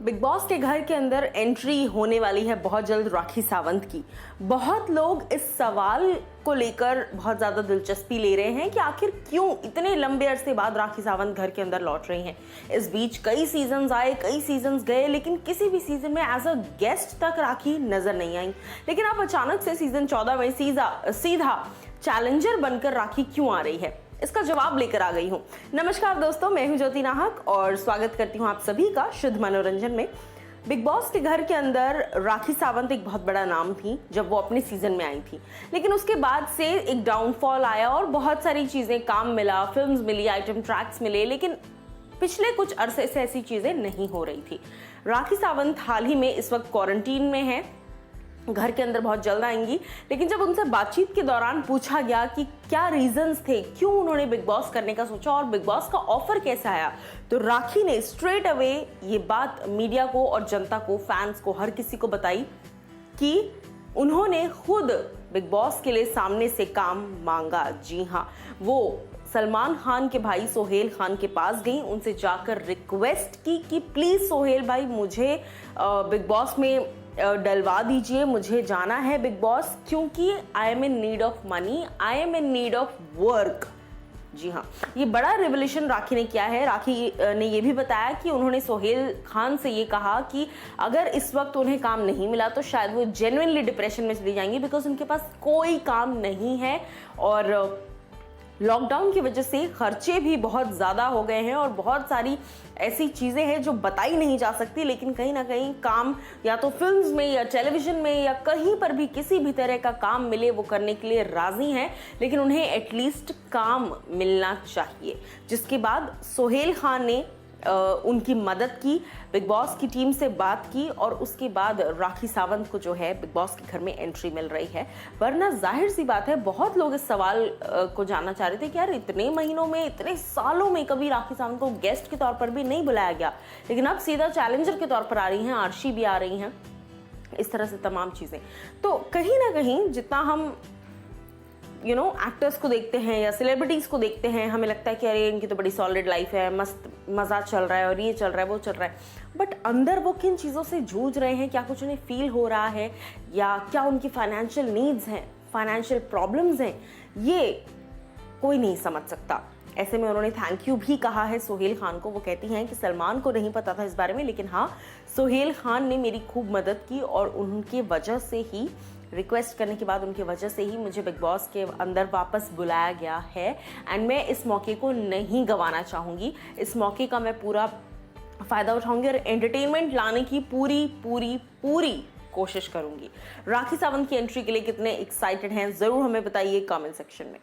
Big boss के घर के अंदर एंट्री होने वाली है बहुत जल्द राखी सावंत की। बहुत लोग इस सवाल को लेकर बहुत ज़्यादा दिलचस्पी ले रहे हैं कि आखिर क्यों इतने लंबे अरसे बाद राखी सावंत घर के अंदर लौट रही हैं। इस बीच कई सीजन्स आए, कई सीजन्स गए, लेकिन किसी भी सीजन में एज अ गेस्ट तक राखी नजर नहीं आई। लेकिन अब अचानक से सीजन 14 में सीधा चैलेंजर बनकर राखी क्यों आ रही है, इसका जवाब लेकर आ गई हूं। नमस्कार दोस्तों, मैं हूं ज्योति नाहक और स्वागत करती हूं आप सभी का शुद्ध मनोरंजन में। बिग बॉस के घर के अंदर राखी सावंत एक बहुत बड़ा नाम थी जब वो अपने सीजन में आई थी, लेकिन उसके बाद से एक डाउनफॉल आया और बहुत सारी चीजें, काम मिला, फिल्म्स मिली, आइटम ट्रैक्स मिले, लेकिन पिछले कुछ अरसे से ऐसी चीजें नहीं हो रही थी। राखी सावंत हाल ही में इस वक्त क्वारंटीन में है, घर के अंदर बहुत जल्द आएंगी। लेकिन जब उनसे बातचीत के दौरान पूछा गया कि क्या रीजंस थे, क्यों उन्होंने बिग बॉस करने का सोचा और बिग बॉस का ऑफर कैसे आया, तो राखी ने स्ट्रेट अवे ये बात मीडिया को और जनता को, फैंस को, हर किसी को बताई कि उन्होंने खुद बिग बॉस के लिए सामने से काम मांगा। जी हाँ, वो सलमान खान के भाई सोहेल खान के पास गई, उनसे जाकर रिक्वेस्ट की कि प्लीज सोहेल भाई मुझे बिग बॉस में डलवा दीजिए, मुझे जाना है बिग बॉस, क्योंकि I am in need of money, I am in need of work. जी हाँ, ये बड़ा रिवोल्यूशन राखी ने किया है। राखी ने ये भी बताया कि उन्होंने सोहेल खान से ये कहा कि अगर इस वक्त उन्हें काम नहीं मिला तो शायद वो जेन्युइनली डिप्रेशन में चली जाएंगी, बिकॉज उनके पास कोई काम नहीं है और लॉकडाउन की वजह से खर्चे भी बहुत ज़्यादा हो गए हैं और बहुत सारी ऐसी चीज़ें हैं जो बताई नहीं जा सकती, लेकिन कहीं ना कहीं काम या तो फिल्म्स में या टेलीविज़न में या कहीं पर भी किसी भी तरह का काम मिले वो करने के लिए राज़ी हैं, लेकिन उन्हें एटलीस्ट काम मिलना चाहिए। जिसके बाद सोहेल खान ने उनकी मदद की, बिग बॉस की टीम से बात की और उसके बाद राखी सावंत को जो है बिग बॉस के घर में एंट्री मिल रही है। वरना जाहिर सी बात है, बहुत लोग इस सवाल को जानना चाह रहे थे कि यार इतने महीनों में, इतने सालों में कभी राखी सावंत को गेस्ट के तौर पर भी नहीं बुलाया गया, लेकिन अब सीधा चैलेंजर के तौर पर आ रही हैं, आर्शी भी आ रही हैं, इस तरह से तमाम चीज़ें। तो कहीं ना कहीं जितना हम एक्टर्स को देखते हैं या सेलिब्रिटीज़ को देखते हैं, हमें लगता है कि अरे इनकी तो बड़ी सॉलिड लाइफ है, मस्त मज़ा चल रहा है और ये चल रहा है, वो चल रहा है, बट अंदर वो किन चीज़ों से जूझ रहे हैं, क्या कुछ उन्हें फील हो रहा है या क्या उनकी फाइनेंशियल नीड्स हैं, फाइनेंशियल प्रॉब्लम्स हैं, ये कोई नहीं समझ सकता। ऐसे में उन्होंने थैंक यू भी कहा है सोहेल खान को। वो कहती हैं कि सलमान को नहीं पता था इस बारे में, लेकिन हाँ, सोहेल खान ने मेरी खूब मदद की और उनकी वजह से ही, रिक्वेस्ट करने के बाद उनकी वजह से ही मुझे बिग बॉस के अंदर वापस बुलाया गया है एंड मैं इस मौके को नहीं गंवाना चाहूँगी। इस मौके का मैं पूरा फ़ायदा उठाऊंगी और एंटरटेनमेंट लाने की पूरी कोशिश करूँगी। राखी सावंत की एंट्री के लिए कितने एक्साइटेड हैं, ज़रूर हमें बताइए कमेंट सेक्शन में।